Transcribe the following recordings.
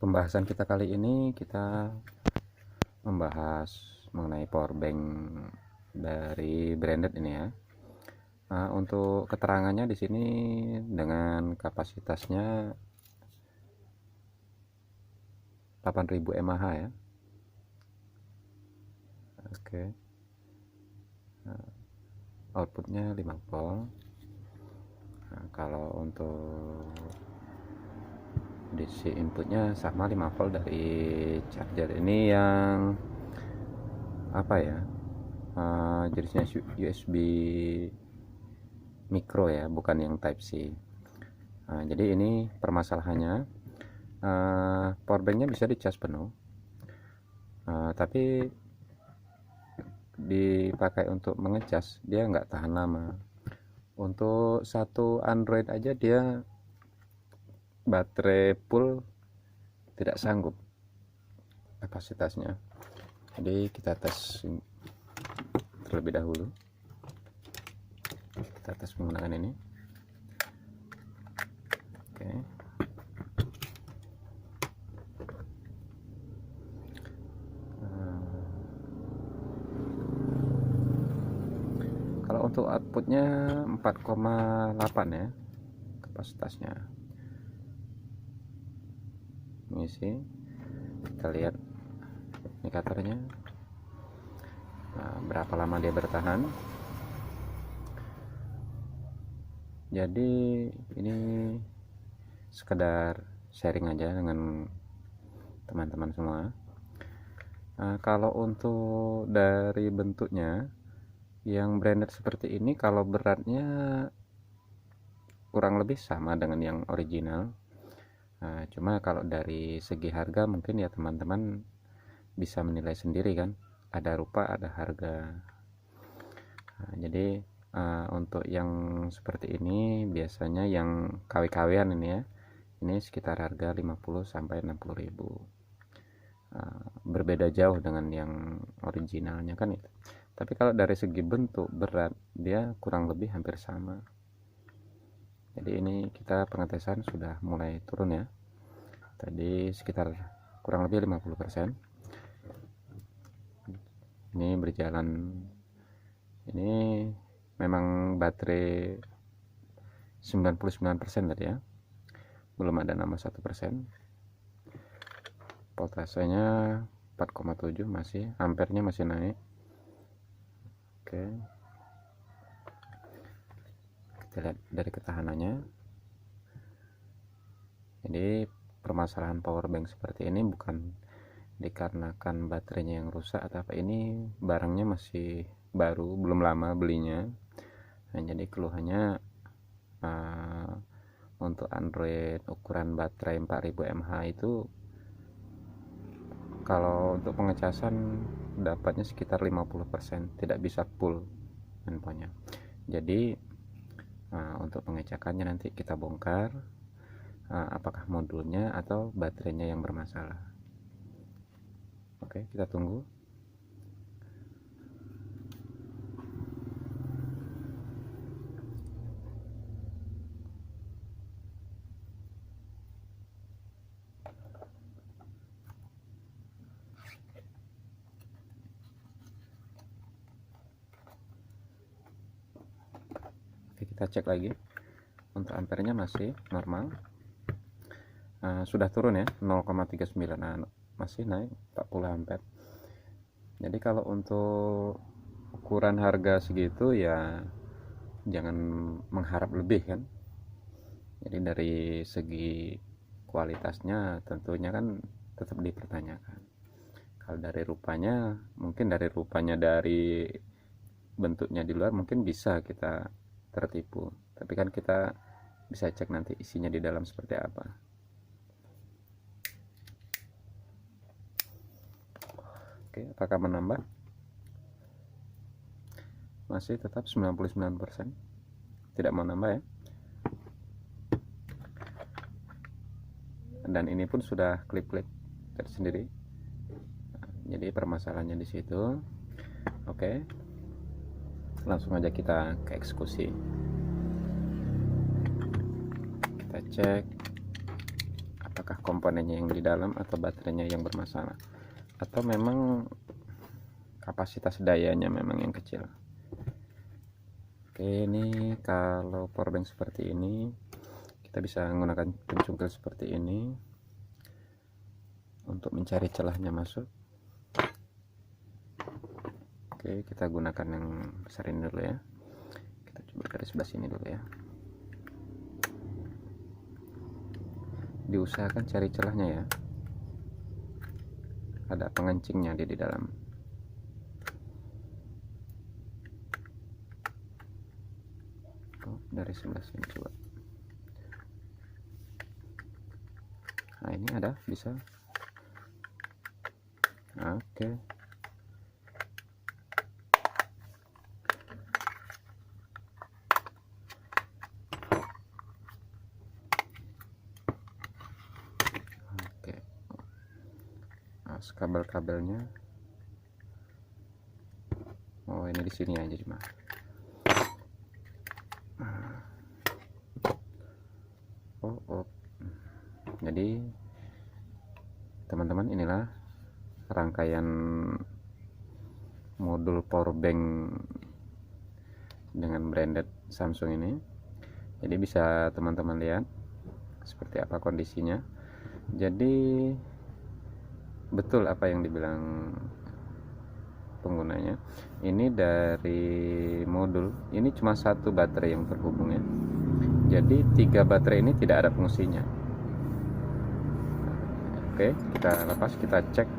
Pembahasan kita kali ini kita membahas mengenai power bank dari branded ini ya. Untuk keterangannya di sini dengan kapasitasnya 8000 mAh ya. Oke. Outputnya 5 volt. Kalau untuk DC inputnya sama 5 volt dari charger ini yang apa ya, jenisnya USB micro ya, bukan yang type C. Jadi ini permasalahannya, powerbanknya bisa dicas penuh, tapi dipakai untuk mengecas dia nggak tahan lama. Untuk satu Android aja dia baterai full tidak sanggup kapasitasnya. Jadi kita tes terlebih dahulu, kita tes menggunakan ini. Oke. Kalau untuk outputnya 4,8 ya kapasitasnya. Ini sih kita lihat indikatornya, berapa lama dia bertahan. Jadi ini sekedar sharing aja dengan teman-teman semua. Kalau untuk dari bentuknya yang branded seperti ini, kalau beratnya kurang lebih sama dengan yang original. Cuma kalau dari segi harga mungkin ya teman-teman bisa menilai sendiri kan, ada rupa ada harga. Jadi untuk yang seperti ini biasanya yang KW-KW-an ini ya, ini sekitar harga 50 sampai 60 ribu. Berbeda jauh dengan yang originalnya kan itu. Tapi kalau dari segi bentuk berat dia kurang lebih hampir sama. Jadi ini kita pengetesan sudah mulai turun ya. Tadi sekitar kurang lebih 50%. Ini berjalan, ini memang baterai 99% tadi ya, belum ada nambah 1%. Voltasenya 4,7 masih, ampernya masih naik. Oke, kita lihat dari ketahanannya. Jadi permasalahan power bank seperti ini bukan dikarenakan baterainya yang rusak atau apa, ini barangnya masih baru, belum lama belinya. Jadi keluhannya untuk Android ukuran baterai 4000 mAh itu kalau untuk pengecasan dapatnya sekitar 50%, tidak bisa full handphonenya. Jadi untuk pengecekannya nanti kita bongkar apakah modulnya atau baterainya yang bermasalah. Oke, kita tunggu. Oke, kita cek lagi. Untuk ampernya masih normal. Sudah turun ya 0,39, masih naik 40 ampere. Jadi kalau untuk ukuran harga segitu ya jangan mengharap lebih kan. Jadi dari segi kualitasnya tentunya kan tetap dipertanyakan. Kalau dari rupanya, mungkin dari rupanya, dari bentuknya di luar mungkin bisa kita tertipu, tapi kan kita bisa cek nanti isinya di dalam seperti apa. Oke, apakah menambah? Masih tetap 99%, tidak mau nambah ya. Dan ini pun sudah klip-klip tersendiri. Jadi permasalahannya di situ. Oke, langsung aja kita ke eksekusi. Kita cek apakah komponennya yang di dalam atau baterainya yang bermasalah, atau memang kapasitas dayanya memang yang kecil. Oke, ini kalau powerbank seperti ini kita bisa menggunakan pencungkil seperti ini untuk mencari celahnya masuk. Oke, kita gunakan yang besar ini dulu ya. Kita coba dari sebelah sini dulu ya. Diusahakan cari celahnya ya, ada pengencingnya di dalam. Dari sebelah sini coba. Nah, ini ada, bisa. Oke. Oke. Nah, kabel-kabelnya. Oh, ini di sini aja cuma. Oh. Jadi teman-teman, inilah rangkaian modul powerbank dengan branded Samsung ini. Jadi bisa teman-teman lihat seperti apa kondisinya. Jadi betul apa yang dibilang penggunanya, ini dari modul ini cuma satu baterai yang terhubung ya. Jadi 3 baterai ini tidak ada fungsinya. Oke, kita lepas, kita cek.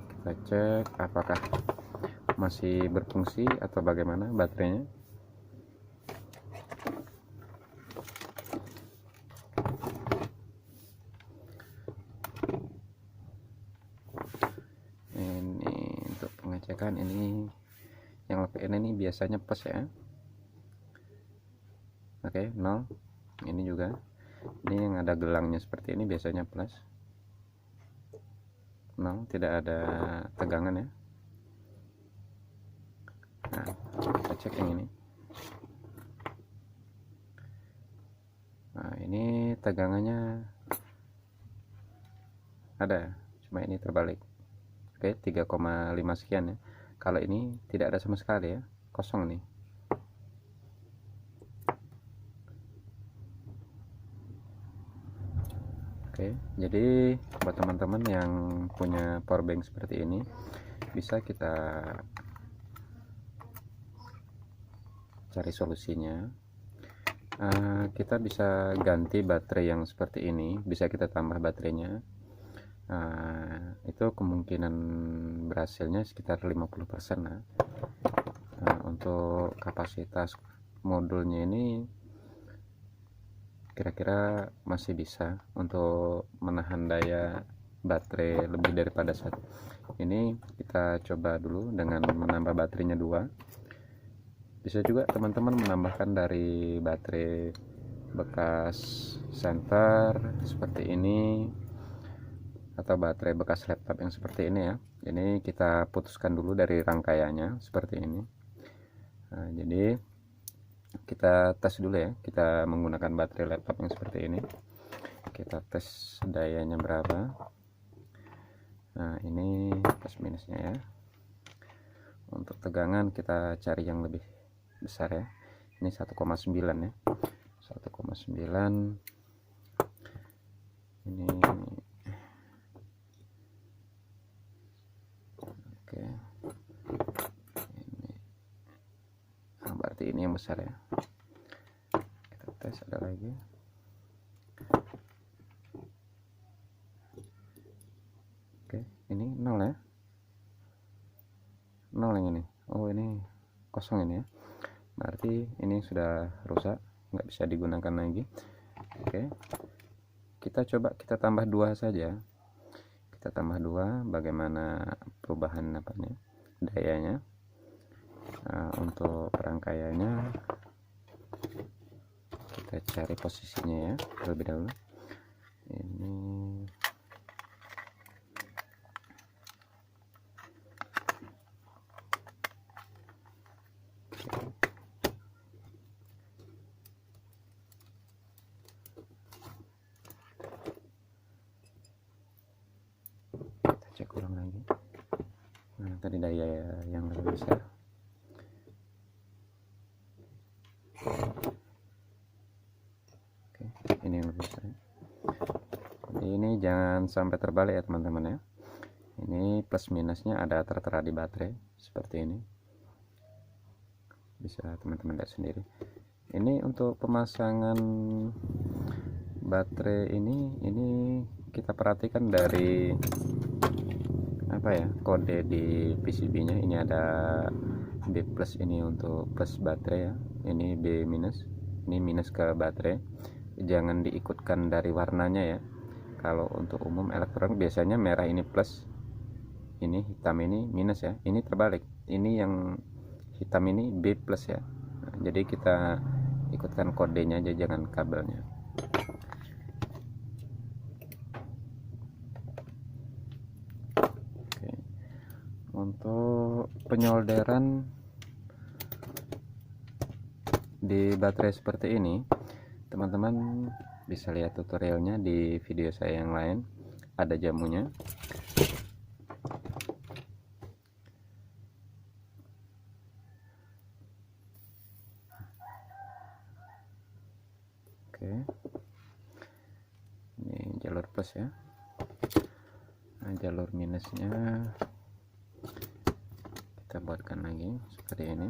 Kita cek apakah masih berfungsi atau bagaimana baterainya. Ini untuk pengecekan, ini yang LPN ini biasanya plus ya. Oke, 0. Ini juga, ini yang ada gelangnya seperti ini biasanya plus. 0, tidak ada tegangan ya. Nah, kita cek yang ini. Nah, ini tegangannya ada, cuma ini terbalik. Oke, 3,5 sekian ya. Kalau ini tidak ada sama sekali ya, kosong nih. Oke, jadi buat teman-teman yang punya powerbank seperti ini, bisa kita cari solusinya. Kita bisa ganti baterai yang seperti ini, bisa kita tambah baterainya. Itu kemungkinan berhasilnya sekitar 50% lah. Untuk kapasitas modulnya ini kira-kira masih bisa untuk menahan daya baterai lebih daripada satu. Ini kita coba dulu dengan menambah baterainya 2. Bisa juga teman-teman menambahkan dari baterai bekas center seperti ini, atau baterai bekas laptop yang seperti ini ya. Ini kita putuskan dulu dari rangkaiannya seperti ini. Nah, jadi kita tes dulu ya, kita menggunakan baterai laptop yang seperti ini. Kita tes dayanya berapa. Nah, ini plus minusnya ya. Untuk tegangan kita cari yang lebih besar ya. Ini 1,9 ya. 1,9. Ini oke. Ini berarti ini yang besar ya. Kita tes, ada lagi. Oke, ini 0 ya. 0 yang ini. Oh, ini kosong ini ya. Berarti ini sudah rusak, nggak bisa digunakan lagi. Oke, kita coba kita tambah 2 saja. Kita tambah 2, bagaimana perubahan apanya, dayanya. Untuk rangkaiannya kita cari posisinya ya terlebih dahulu. Ini cek ulang lagi. Nah, tadi daya yang lebih besar. Oke, ini yang lebih besar. Jadi ini jangan sampai terbalik ya teman-teman ya. Ini plus minusnya ada tertera di baterai seperti ini. Bisa teman-teman lihat sendiri. Ini untuk pemasangan baterai ini kita perhatikan dari apa ya, kode di PCB-nya. Ini ada B plus, ini untuk plus baterai ya. Ini B minus, ini minus ke baterai. Jangan diikutkan dari warnanya ya. Kalau untuk umum elektronik biasanya merah ini plus, ini hitam ini minus ya. Ini terbalik, ini yang hitam ini B plus ya. Nah, jadi kita ikutkan kodenya aja, jangan kabelnya. Oke. Untuk penyolderan di baterai seperti ini, teman-teman bisa lihat tutorialnya di video saya yang lain, ada jamunya. Oke, ini jalur plus ya. Nah, jalur minusnya kita buatkan lagi seperti ini.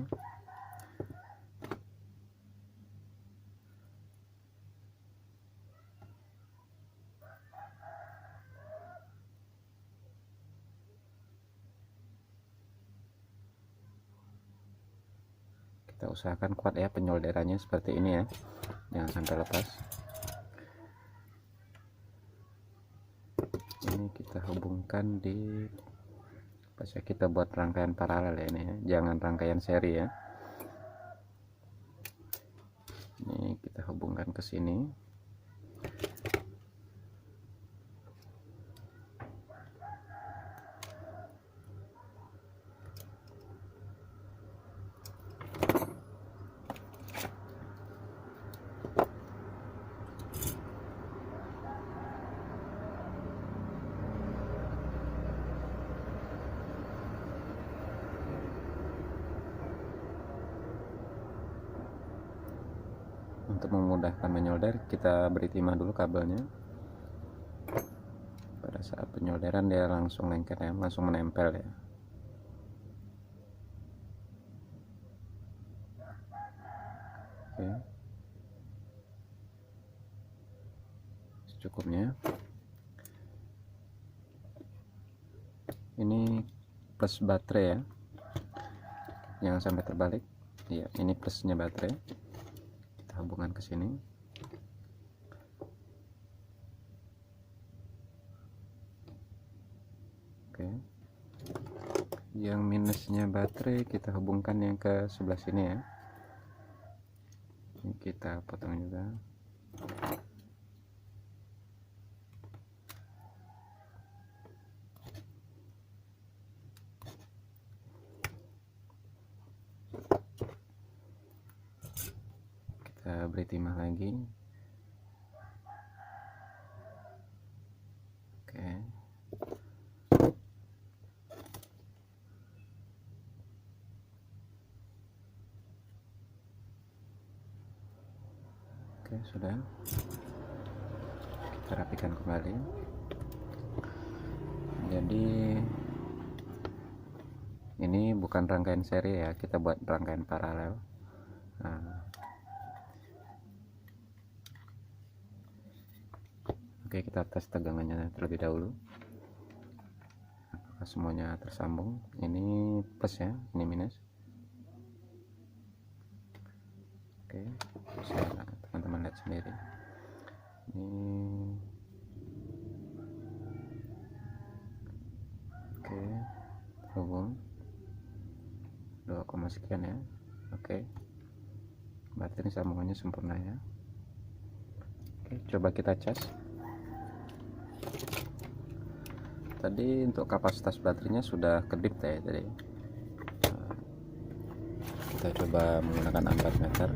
Kita usahakan kuat ya penyolderannya seperti ini ya, jangan sampai lepas. Ini kita hubungkan di pas ya, kita buat rangkaian paralel ya, ini ya, jangan rangkaian seri ya. Ini kita hubungkan ke sini. Untuk memudahkan menyolder, kita beri timah dulu kabelnya. Pada saat penyolderan dia langsung lengket ya, langsung menempel ya. Oke, secukupnya. Ini plus baterai ya, jangan sampai terbalik. Iya, ini plusnya baterai. Kita hubungkan ke sini. Oke, yang minusnya baterai kita hubungkan yang ke sebelah sini ya. Ini kita potong juga. Kita beri timah lagi. Oke. Oke, sudah. Kita rapikan kembali. Jadi ini bukan rangkaian seri ya, kita buat rangkaian paralel. Nah, oke, kita tes tegangannya terlebih dahulu. Apakah semuanya tersambung? Ini plus ya, ini minus. Oke, bisa teman-teman lihat sendiri. Ini oke, hubung 2, sekian ya. Oke, berarti ini sambungannya sempurna ya. Oke, coba kita cas. Tadi untuk kapasitas baterainya sudah kedip ya tadi. Kita coba menggunakan ampermeter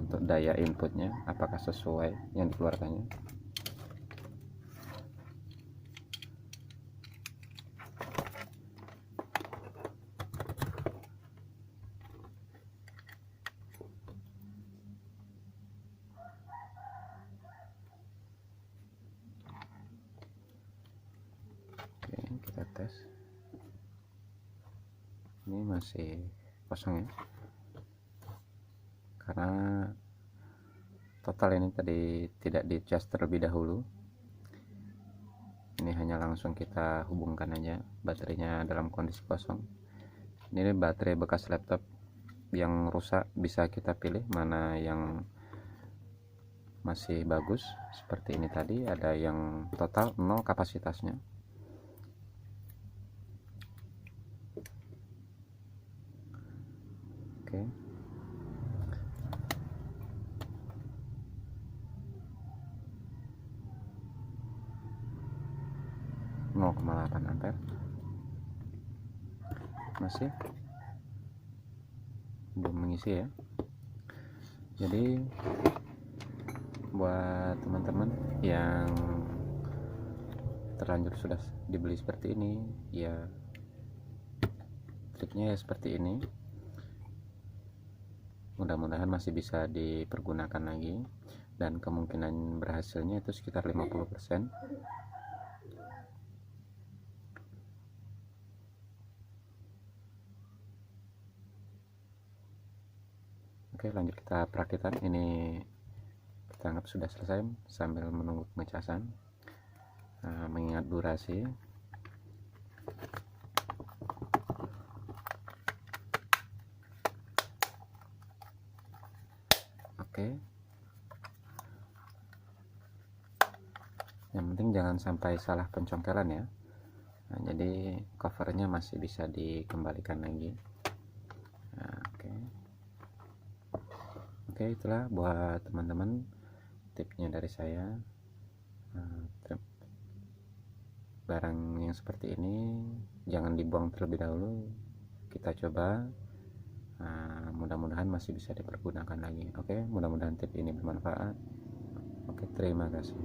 untuk daya inputnya, apakah sesuai yang dikeluarkannya. tes. Ini masih kosong ya, karena total ini tadi tidak di cas terlebih dahulu. Ini hanya langsung kita hubungkan aja baterainya dalam kondisi kosong. Ini baterai bekas laptop yang rusak, bisa kita pilih mana yang masih bagus. Seperti ini tadi, ada yang total 0 kapasitasnya. Oke. 0,8 ampere, masih belum mengisi ya. Jadi buat teman-teman yang terlanjur sudah dibeli seperti ini ya, triknya ya seperti ini. Mudah-mudahan masih bisa dipergunakan lagi, dan kemungkinan berhasilnya itu sekitar 50%. Oke, lanjut kita perakitan. Ini kita anggap sudah selesai sambil menunggu pengecasan. Mengingat durasi, oke. Yang penting jangan sampai salah pencongkelan ya. Jadi covernya masih bisa dikembalikan lagi. Oke, itulah buat teman-teman tipsnya dari saya. Barang yang seperti ini jangan dibuang terlebih dahulu, kita coba. Mudah-mudahan masih bisa dipergunakan lagi. Oke, mudah-mudahan tip ini bermanfaat. Oke, terima kasih.